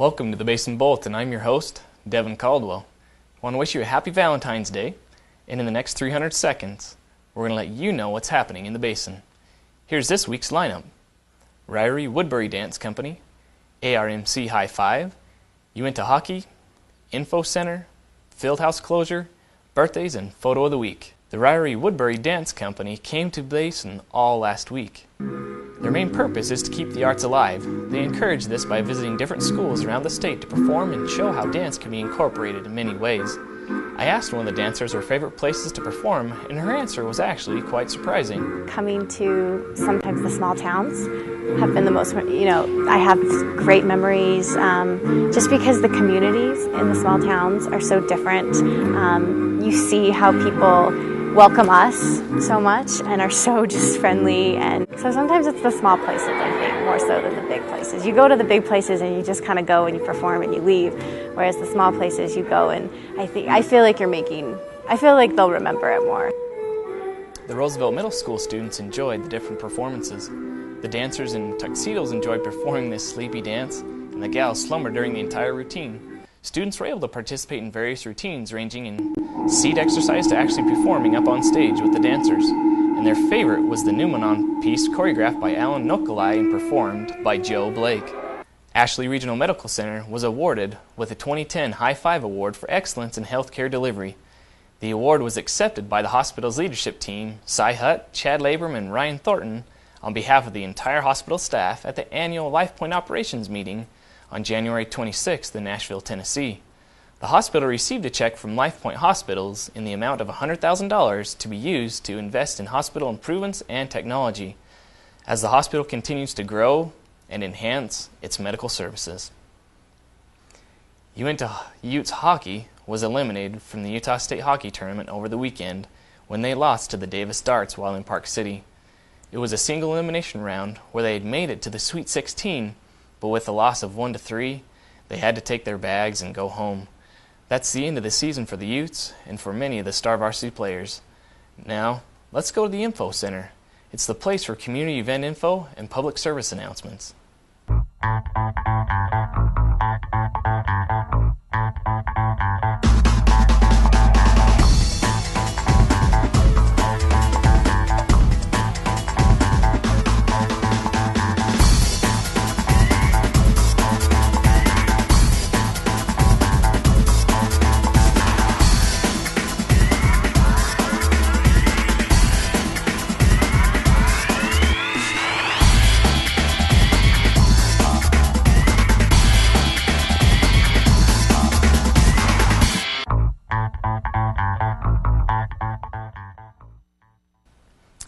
Welcome to the Basin Bulletin. I'm your host, Devin Caldwell. I want to wish you a happy Valentine's Day, and in the next 300 seconds, we're going to let you know what's happening in the Basin. Here's this week's lineup. Ririe-Woodbury Dance Company, ARMC High Five, Uintah Hockey, Info Center, Fieldhouse Closure, birthdays, and photo of the week. The Ririe-Woodbury Dance Company came to Basin all last week. Their main purpose is to keep the arts alive. They encourage this by visiting different schools around the state to perform and show how dance can be incorporated in many ways. I asked one of the dancers her favorite places to perform, and her answer was actually quite surprising. Coming to sometimes the small towns have been the most, I have great memories just because the communities in the small towns are so different. You see how people welcome us so much and are so just friendly, and so sometimes it's the small places, I think, more so than the big places. You go to the big places and you just kind of go and you perform and you leave, whereas the small places you go and I feel like they'll remember it more. The Roosevelt Middle School students enjoyed the different performances. The dancers in tuxedos enjoyed performing this sleepy dance, and the gals slumbered during the entire routine. Students were able to participate in various routines ranging in seat exercise to actually performing up on stage with the dancers. And their favorite was the Numenon piece choreographed by Alan Nokolai and performed by Joe Blake. Ashley Regional Medical Center was awarded with a 2010 High Five Award for Excellence in Healthcare Delivery. The award was accepted by the hospital's leadership team, Cy Hutt, Chad Labram, and Ryan Thornton, on behalf of the entire hospital staff at the annual LifePoint Operations meeting on January 26th in Nashville, Tennessee. The hospital received a check from LifePoint Hospitals in the amount of $100,000 to be used to invest in hospital improvements and technology as the hospital continues to grow and enhance its medical services. Uintah Utes hockey was eliminated from the Utah State Hockey Tournament over the weekend when they lost to the Davis Darts while in Park City. It was a single elimination round where they had made it to the Sweet 16, but with a loss of 1-3, they had to take their bags and go home. That's the end of the season for the Utes and for many of the Star Varsity players. Now, let's go to the Info Center. It's the place for community event info and public service announcements.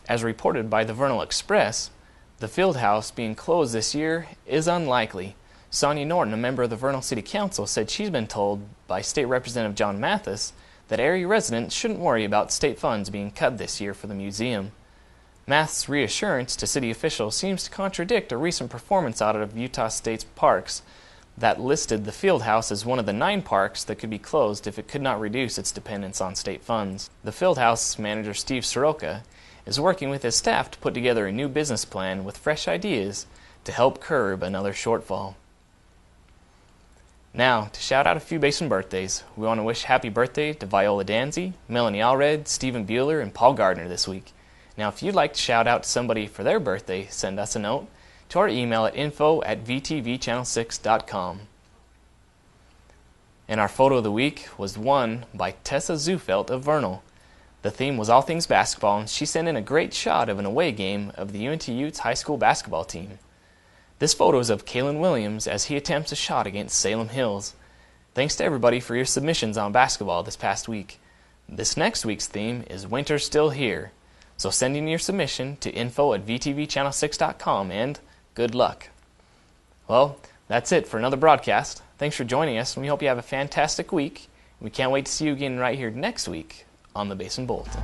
As reported by the Vernal Express, the field house being closed this year is unlikely. Sonia Norton, a member of the Vernal City Council, said she's been told by State Representative John Mathis that area residents shouldn't worry about state funds being cut this year for the museum. Mathis' reassurance to city officials seems to contradict a recent performance audit of Utah State's parks that listed the field house as one of the 9 parks that could be closed if it could not reduce its dependence on state funds. The field house manager, Steve Soroka, is working with his staff to put together a new business plan with fresh ideas to help curb another shortfall. Now, to shout out a few Basin birthdays, we want to wish happy birthday to Viola Danzy, Melanie Allred, Stephen Bueller, and Paul Gardner this week. Now, if you'd like to shout out to somebody for their birthday, send us a note to our email at info@vtvchannel6.com. And our photo of the week was won by Tessa Zufelt of Vernal. The theme was all things basketball, and she sent in a great shot of an away game of the Uintah Utes high school basketball team. This photo is of Kalen Williams as he attempts a shot against Salem Hills. Thanks to everybody for your submissions on basketball this past week. This next week's theme is Winter's Still Here, so send in your submission to info@vtvchannel6.com, and good luck. Well, that's it for another broadcast. Thanks for joining us, and we hope you have a fantastic week. We can't wait to see you again right here next week on the Basin Bulletin.